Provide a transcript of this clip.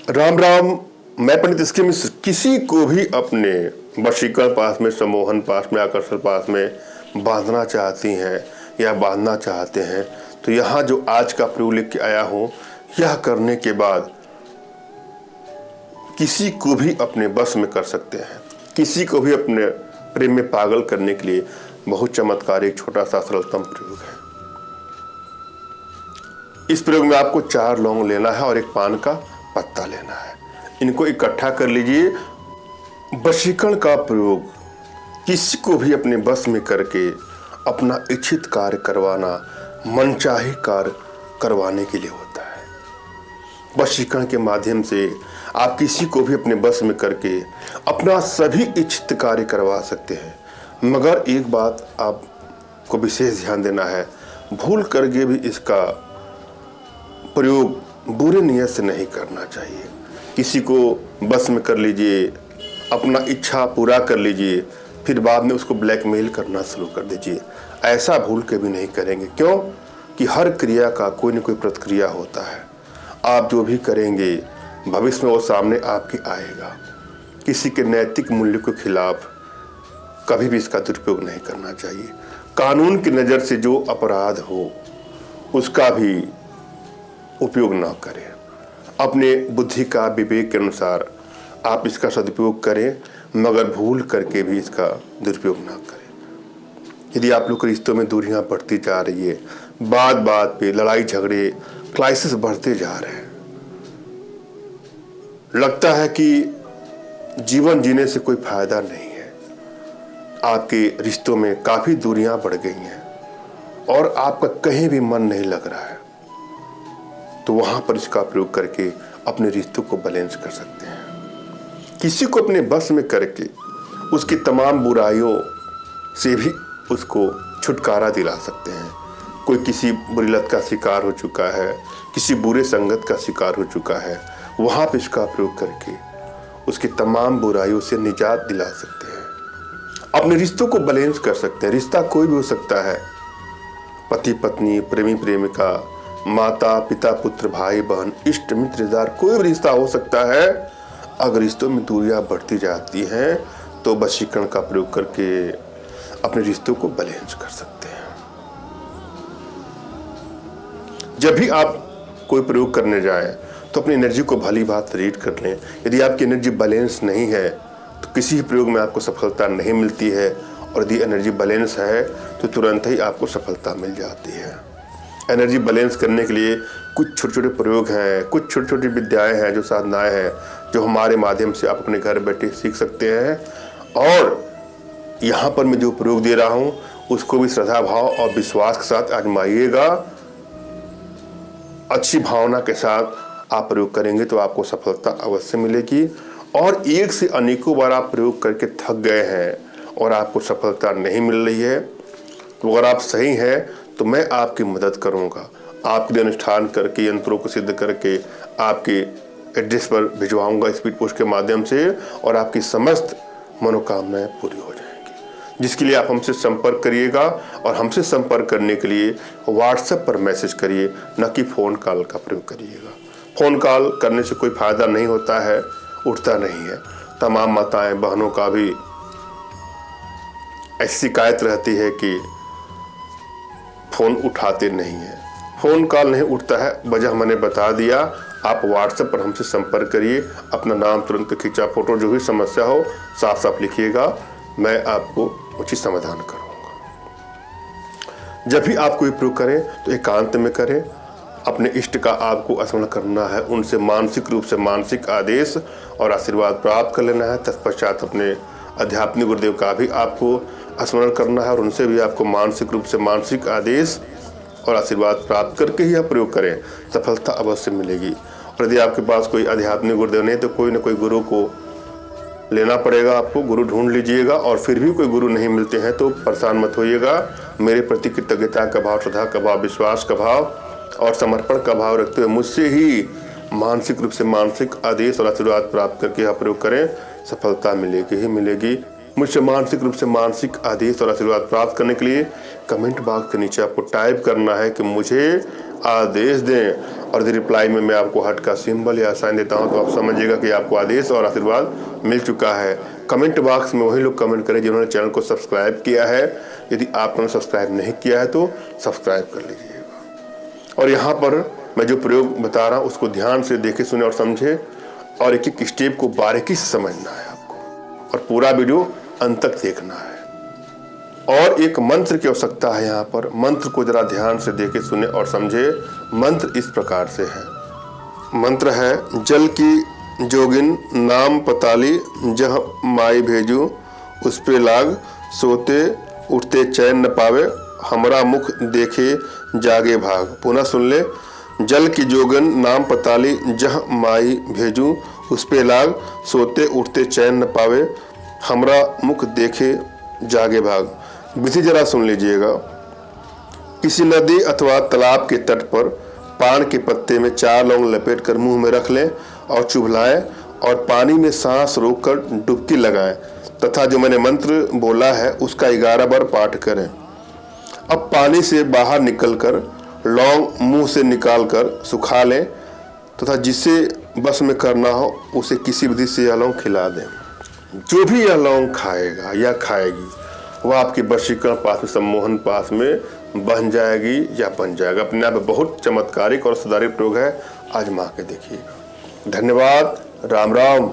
राम राम। मैं पंडित इसके मिश्र किसी को भी अपने वशीकरण पास में, सम्मोहन पास में, आकर्षण पास में बांधना चाहती हैं या बांधना चाहते हैं तो यहाँ जो आज का प्रयोग लिख के आया हूँ, यह करने के बाद किसी को भी अपने बस में कर सकते हैं। किसी को भी अपने प्रेम में पागल करने के लिए बहुत चमत्कारी एक छोटा सा सरलतम प्रयोग है। इस प्रयोग में आपको 4 लौंग लेना है और एक पान का पत्ता लेना है। इनको इकट्ठा कर लीजिए। वशीकरण का प्रयोग किसी को भी अपने बस में करके अपना इच्छित कार्य करवाना, मनचाही कार्य करवाने के लिए होता है। वशीकरण के माध्यम से आप किसी को भी अपने बस में करके अपना सभी इच्छित कार्य करवा सकते हैं। मगर एक बात आपको विशेष ध्यान देना है, भूल करके भी इसका प्रयोग बुरे नियत से नहीं करना चाहिए। किसी को बस में कर लीजिए, अपना इच्छा पूरा कर लीजिए, फिर बाद में उसको ब्लैकमेल करना शुरू कर दीजिए। ऐसा भूल के भी नहीं करेंगे। क्यों कि हर क्रिया का कोई न कोई प्रतिक्रिया होता है। आप जो भी करेंगे भविष्य में वो सामने आपके आएगा। किसी के नैतिक मूल्य के खिलाफ कभी भी इसका दुरुपयोग नहीं करना चाहिए। कानून की नज़र से जो अपराध हो उसका भी उपयोग ना करें। अपने बुद्धि का विवेक के अनुसार आप इसका सदुपयोग करें, मगर भूल करके भी इसका दुरुपयोग ना करें। यदि आप लोग के रिश्तों में दूरियां बढ़ती जा रही है, बात बात पे लड़ाई झगड़े, क्राइसिस बढ़ते जा रहे हैं, लगता है कि जीवन जीने से कोई फायदा नहीं है, आपके रिश्तों में काफ़ी दूरियां बढ़ गई हैं और आपका कहीं भी मन नहीं लग रहा है, तो वहाँ पर इसका प्रयोग करके अपने रिश्तों को बैलेंस कर सकते हैं। किसी को अपने बस में करके उसकी तमाम बुराइयों से भी उसको छुटकारा दिला सकते हैं। कोई किसी बुरी लत का शिकार हो चुका है, किसी बुरे संगत का शिकार हो चुका है, वहाँ पर इसका प्रयोग करके उसकी तमाम बुराइयों से निजात दिला सकते हैं। अपने रिश्तों को बैलेंस कर सकते हैं। रिश्ता कोई भी हो सकता है, पति पत्नी, प्रेमी प्रेमिका, माता पिता, पुत्र भाई बहन, इष्ट मित्र, रिश्तेदार, कोई भी रिश्ता हो सकता है। अगर रिश्तों में दूरियां बढ़ती जाती हैं तो वशीकरण का प्रयोग करके अपने रिश्तों को बैलेंस कर सकते हैं। जब भी आप कोई प्रयोग करने जाएं तो अपनी एनर्जी को भली बात रीड कर लें। यदि आपकी एनर्जी बैलेंस नहीं है तो किसी भी प्रयोग में आपको सफलता नहीं मिलती है, और यदि एनर्जी बैलेंस है तो तुरंत ही आपको सफलता मिल जाती है। एनर्जी बैलेंस करने के लिए कुछ छोटे छोटे प्रयोग हैं, कुछ छोटी छोटी विद्याएं हैं, जो साधनाएं हैं, जो हमारे माध्यम से आप अपने घर बैठे सीख सकते हैं। और यहाँ पर मैं जो प्रयोग दे रहा हूँ उसको भी श्रद्धा भाव और विश्वास के साथ आजमाइएगा। अच्छी भावना के साथ आप प्रयोग करेंगे तो आपको सफलता अवश्य मिलेगी। और एक से अनेकों बार आप प्रयोग करके थक गए हैं और आपको सफलता नहीं मिल रही है, तो अगर आप सही हैं तो मैं आपकी मदद करूंगा। आपके लिए अनुष्ठान करके, यंत्रों को सिद्ध करके आपके एड्रेस पर भिजवाऊंगा स्पीड पोस्ट के माध्यम से, और आपकी समस्त मनोकामनाएं पूरी हो जाएंगी। जिसके लिए आप हमसे संपर्क करिएगा, और हमसे संपर्क करने के लिए व्हाट्सएप पर मैसेज करिए, न कि फ़ोन कॉल का प्रयोग करिएगा। फ़ोन कॉल करने से कोई फ़ायदा नहीं होता है, उठता नहीं है। तमाम माताएं बहनों का भी ऐसी शिकायत रहती है कि फ़ोन उठाते नहीं हैं, फ़ोन कॉल नहीं उठता है। वजह मैंने बता दिया। आप व्हाट्सएप पर हमसे संपर्क करिए, अपना नाम, तुरंत खींचा फोटो, जो भी समस्या हो साफ साफ लिखिएगा, मैं आपको उचित समाधान करूँगा। जब भी आप कोई प्रयोग करें तो एकांत में करें। अपने इष्ट का आपको स्मरण करना है, उनसे मानसिक रूप से मानसिक आदेश और आशीर्वाद प्राप्त कर लेना है। तत्पश्चात अपने आध्यात्मिक गुरुदेव का भी आपको स्मरण करना है, और उनसे भी आपको मानसिक रूप से मानसिक आदेश और आशीर्वाद प्राप्त करके ही आप प्रयोग करें। सफलता अवश्य मिलेगी। और यदि आपके पास कोई आध्यात्मिक गुरुदेव नहीं तो कोई न कोई गुरु को लेना पड़ेगा, आपको गुरु ढूंढ लीजिएगा। और फिर भी कोई गुरु नहीं मिलते हैं तो परेशान मत होइएगा। मेरे प्रति कृतज्ञता का भाव, श्रद्धा का भाव, विश्वास का भाव और समर्पण का भाव रखते हुए मुझसे ही मानसिक रूप से मानसिक आदेश और आशीर्वाद प्राप्त करके आप प्रयोग करें। सफलता मिलेगी ही मिलेगी। मुझसे मानसिक रूप से मानसिक आदेश और आशीर्वाद प्राप्त करने के लिए कमेंट बॉक्स के नीचे आपको टाइप करना है कि मुझे आदेश दें और रिप्लाई में मैं आपको हट का सिंबल या साइन देता हूं तो आप समझिएगा कि आपको आदेश और आशीर्वाद मिल चुका है। कमेंट बॉक्स में वही लोग कमेंट करें जिन्होंने चैनल को सब्सक्राइब किया है। यदि आपने सब्सक्राइब नहीं किया है तो सब्सक्राइब कर लीजिएगा। और यहाँ पर मैं जो प्रयोग बता रहा हूँ उसको ध्यान से देखे, सुने और समझे और एक एक स्टेप को बारीकी से समझना है आपको और पूरा वीडियो अंत तक देखना है। और एक मंत्र की आवश्यकता है यहाँ पर। मंत्र को जरा ध्यान से देखे, सुने और समझे। मंत्र इस प्रकार से है। मंत्र है, जल की जोगिन नाम पताली जह माई भेजू उस पे लाग सोते उठते चैन न पावे हमरा मुख देखे जागे भाग। पुनः सुन ले, जल की जोगन नाम पताली जह माई भेजू उस पे लाग सोते उठते चैन न पावे हमरा मुख देखे जागे भाग। विधि जरा सुन लीजिएगा। किसी नदी अथवा तालाब के तट पर पान के पत्ते में 4 लौंग लपेट कर मुंह में रख लें और चुभलाएं और पानी में सांस रोककर डुबकी लगाएं तथा जो मैंने मंत्र बोला है उसका 11 बार पाठ करें। अब पानी से बाहर निकलकर लौंग मुंह से निकालकर सुखा लें तथा जिसे बस में करना हो उसे किसी विधि से यह लौंग खिला दें। जो भी यह लौंग खाएगा या खाएगी वह आपके वशीकरण पास में, सम्मोहन पास में बन जाएगी या बन जाएगा। अपने आप में बहुत चमत्कारिक और सुधारित प्रयोग है, आजमा के देखिएगा। धन्यवाद। राम राम।